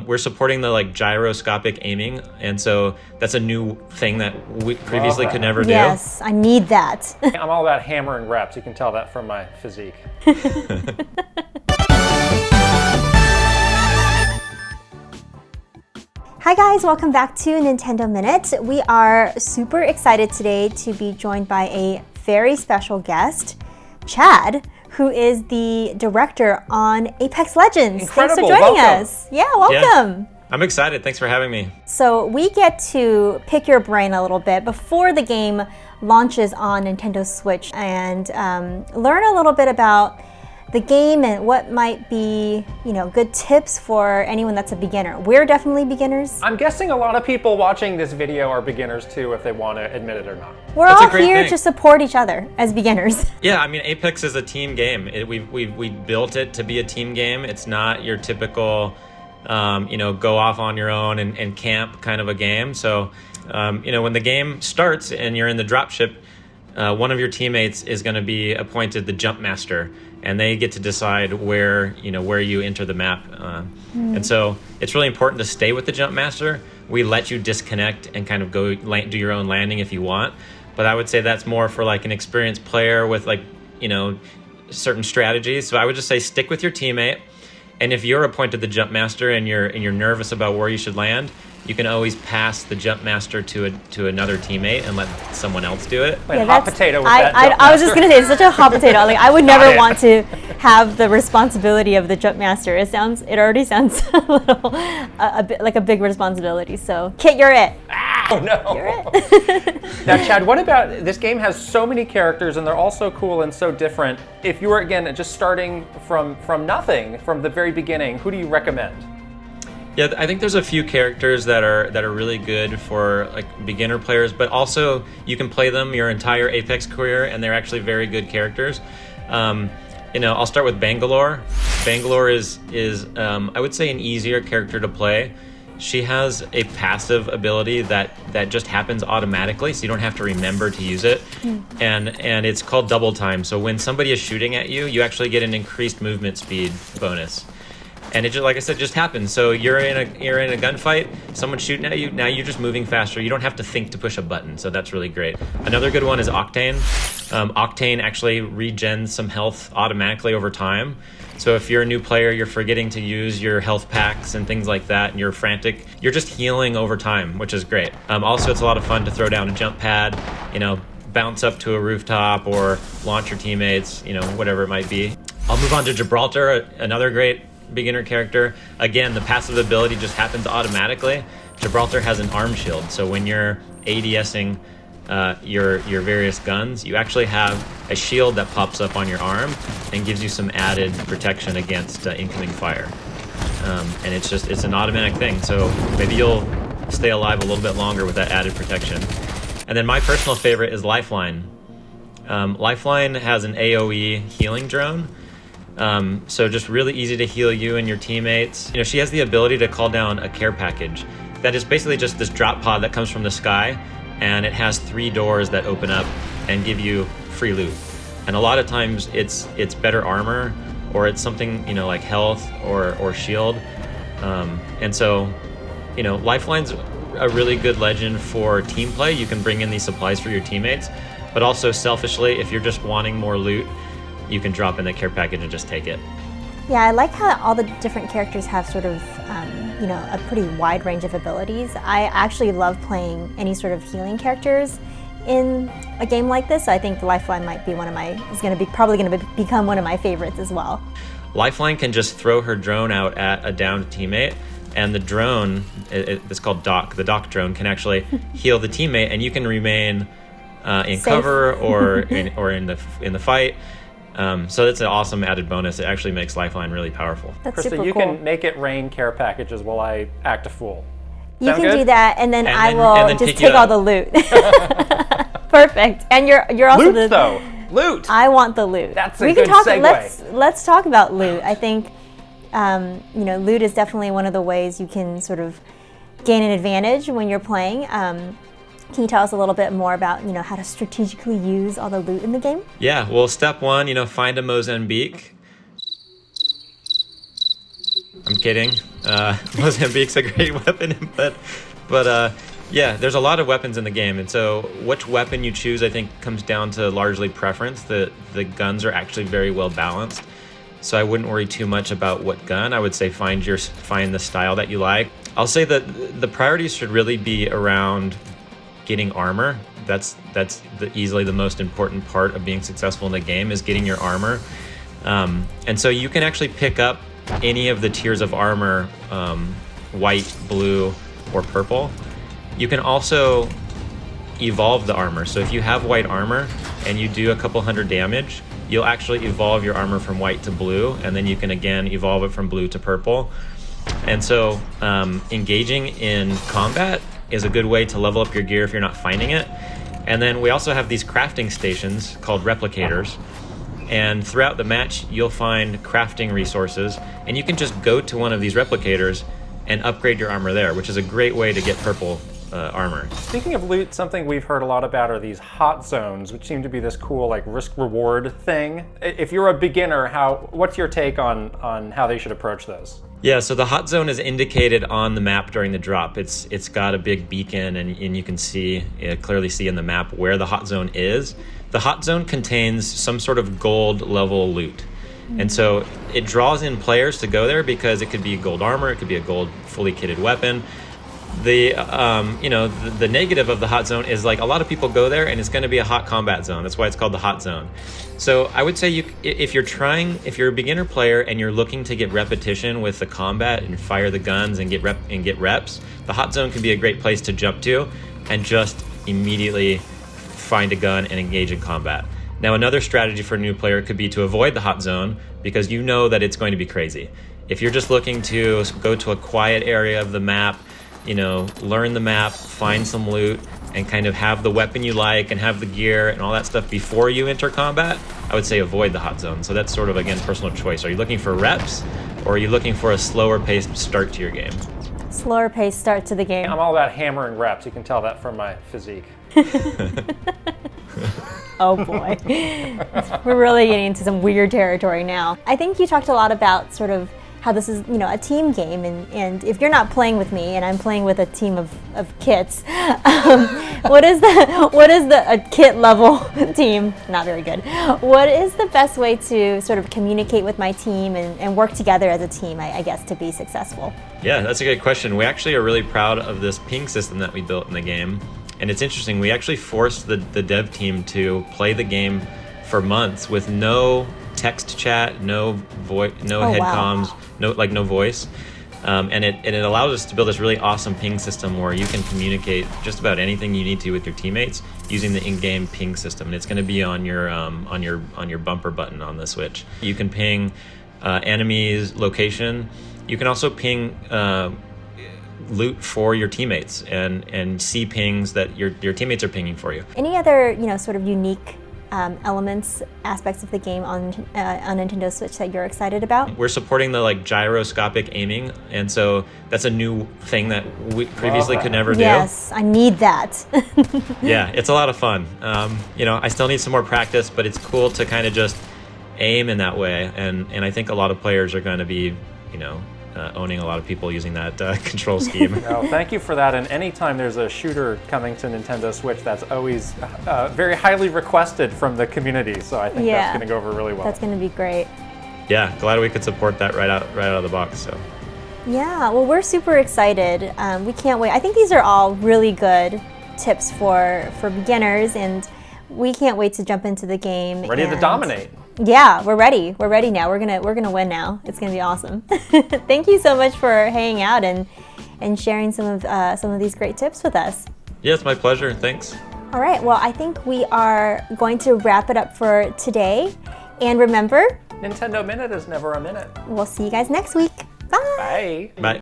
We're supporting the like gyroscopic aiming, and so that's a new thing that we previously could never do. Yes, I need that. I'm all about hammering reps. You can tell that from my physique. Hi guys, welcome back to Nintendo Minute. We are super excited today to be joined by a very special guest, Chad, who is the director on Apex Legends. Incredible. Thanks for joining Welcome. us. Yeah, welcome. Yeah, I'm excited. Thanks for having me. So we get to pick your brain a little bit before the game launches on Nintendo Switch and learn a little bit about the game and what might be, good tips for anyone that's a beginner. We're definitely beginners. I'm guessing a lot of people watching this video are beginners too, if they want to admit it or not. We're That's a all great here thing. to support each other as beginners. Yeah, I mean, Apex is a team game. We built it to be a team game. It's not your typical, go off on your own and camp kind of a game. So, when the game starts and you're in the dropship, one of your teammates is going to be appointed the jump master, and they get to decide where you enter the map. And so it's really important to stay with the jump master. We let you disconnect and kind of go do your own landing if you want. But I would say that's more for like an experienced player with certain strategies. So I would just say stick with your teammate. And if you're appointed the jump master and you're nervous about where you should land, you can always pass the jump master to another teammate and let someone else do it. Like hot potato with that jump I was just master. gonna say, it's such a hot potato. Like I would never want to have the responsibility of the jump master. It already sounds a bit like a big responsibility. So Kit, you're it. Oh no. You're it. Now, Chad, what about this game has so many characters and they're all so cool and so different. If you were, again, just starting from nothing, from the very beginning, who do you recommend? Yeah, I think there's a few characters that are really good for like beginner players, but also you can play them your entire Apex career, and they're actually very good characters. I'll start with Bangalore. Bangalore is I would say an easier character to play. She has a passive ability that just happens automatically, so you don't have to remember to use it. And it's called double time. So when somebody is shooting at you, you actually get an increased movement speed bonus. And it just, like I said, just happens. So you're in a gunfight, someone's shooting at you, now you're just moving faster. You don't have to think to push a button, so that's really great. Another good one is Octane. Octane actually regens some health automatically over time. So if you're a new player, you're forgetting to use your health packs and things like that, and you're frantic, you're just healing over time, which is great. Also, it's a lot of fun to throw down a jump pad, bounce up to a rooftop or launch your teammates, whatever it might be. I'll move on to Gibraltar, another great beginner character. Again, the passive ability just happens automatically. Gibraltar has an arm shield, so when you're ADSing your various guns, you actually have a shield that pops up on your arm and gives you some added protection against incoming fire. And it's an automatic thing, so maybe you'll stay alive a little bit longer with that added protection. And then my personal favorite is Lifeline. Lifeline has an AoE healing drone. So just really easy to heal you and your teammates. She has the ability to call down a care package that is basically just this drop pod that comes from the sky, and it has 3 doors that open up and give you free loot. And a lot of times it's better armor, or it's something like health or shield. And so Lifeline's a really good legend for team play. You can bring in these supplies for your teammates, but also selfishly, if you're just wanting more loot, you can drop in the care package and just take it. Yeah, I like how all the different characters have sort of, a pretty wide range of abilities. I actually love playing any sort of healing characters in a game like this. So I think Lifeline might be probably going to become one of my favorites as well. Lifeline can just throw her drone out at a downed teammate, and the drone, it's called Doc. The Doc drone can actually heal the teammate, and you can remain in Safe. cover or in the fight. So that's an awesome added bonus. It actually makes Lifeline really powerful. That's Krista, super you cool. can make it rain care packages while I act a fool. You Sound can good? do that, and then I will just pick you take all up. the loot. Perfect. And you're also Loot, though. Loot. I want the loot. That's a we good can talk. segue. Let's talk about loot. I think loot is definitely one of the ways you can sort of gain an advantage when you're playing. Can you tell us a little bit more about how to strategically use all the loot in the game? Yeah, well, step 1, find a Mozambique. I'm kidding. Mozambique's a great weapon, but yeah, there's a lot of weapons in the game, and so which weapon you choose, I think, comes down to largely preference. The guns are actually very well balanced, so I wouldn't worry too much about what gun. I would say find the style that you like. I'll say that the priorities should really be around getting armor. That's easily the most important part of being successful in the game, is getting your armor. And so you can actually pick up any of the tiers of armor, white, blue, or purple. You can also evolve the armor. So if you have white armor and you do a couple hundred damage, you'll actually evolve your armor from white to blue, and then you can again evolve it from blue to purple. And so engaging in combat is a good way to level up your gear if you're not finding it. And then we also have these crafting stations called replicators. And throughout the match, you'll find crafting resources, and you can just go to one of these replicators and upgrade your armor there, which is a great way to get purple armor. Speaking of loot, something we've heard a lot about are these hot zones, which seem to be this cool like risk-reward thing. If you're a beginner, what's your take on how they should approach those? Yeah, so the hot zone is indicated on the map during the drop. It's got a big beacon, and you can clearly see in the map where the hot zone is. The hot zone contains some sort of gold level loot. And so it draws in players to go there because it could be gold armor, it could be a gold fully kitted weapon. The negative of the hot zone is like a lot of people go there and it's going to be a hot combat zone. That's why it's called the hot zone. So I would say if you're a beginner player and you're looking to get repetition with the combat and fire the guns and get reps, the hot zone can be a great place to jump to and just immediately find a gun and engage in combat. Now, another strategy for a new player could be to avoid the hot zone because you know that it's going to be crazy. If you're just looking to go to a quiet area of the map, learn the map, find some loot, and kind of have the weapon you like and have the gear and all that stuff before you enter combat, I would say avoid the hot zone. So that's sort of, again, personal choice. Are you looking for reps, or are you looking for a slower paced start to your game? Slower paced start to the game. I'm all about hammering reps. You can tell that from my physique. Oh boy. We're really getting into some weird territory now. I think you talked a lot about sort of how this is, a team game, and if you're not playing with me and I'm playing with a team of kits, what is a kit level team? Not very good. What is the best way to sort of communicate with my team and work together as a team, I guess, to be successful? Yeah, that's a good question. We actually are really proud of this ping system that we built in the game. And it's interesting, we actually forced the dev team to play the game for months with no text chat, no head comms, no voice. And it allows us to build this really awesome ping system where you can communicate just about anything you need to with your teammates using the in-game ping system. And it's going to be on your bumper button on the Switch. You can ping enemies' location. You can also ping loot for your teammates and see pings that your teammates are pinging for you. Any other sort of unique aspects of the game on Nintendo Switch that you're excited about? We're supporting the gyroscopic aiming, and so that's a new thing that we previously could never do. Yes, I need that. Yeah, it's a lot of fun. I still need some more practice, but it's cool to kind of just aim in that way, and I think a lot of players are going to be owning a lot of people using that control scheme. No, thank you for that. And anytime there's a shooter coming to Nintendo Switch, that's always very highly requested from the community. So I think that's going to go over really well. That's going to be great. Yeah, glad we could support that right out of the box. So. Yeah, well, we're super excited. We can't wait. I think these are all really good tips for beginners, and we can't wait to jump into the game. Ready to dominate. Yeah, we're ready. We're ready now. We're gonna win now. It's gonna be awesome. Thank you so much for hanging out and sharing some of these great tips with us. Yeah, it's my pleasure. Thanks. All right. Well, I think we are going to wrap it up for today. And remember, Nintendo Minute is never a minute. We'll see you guys next week. Bye. Bye. Bye.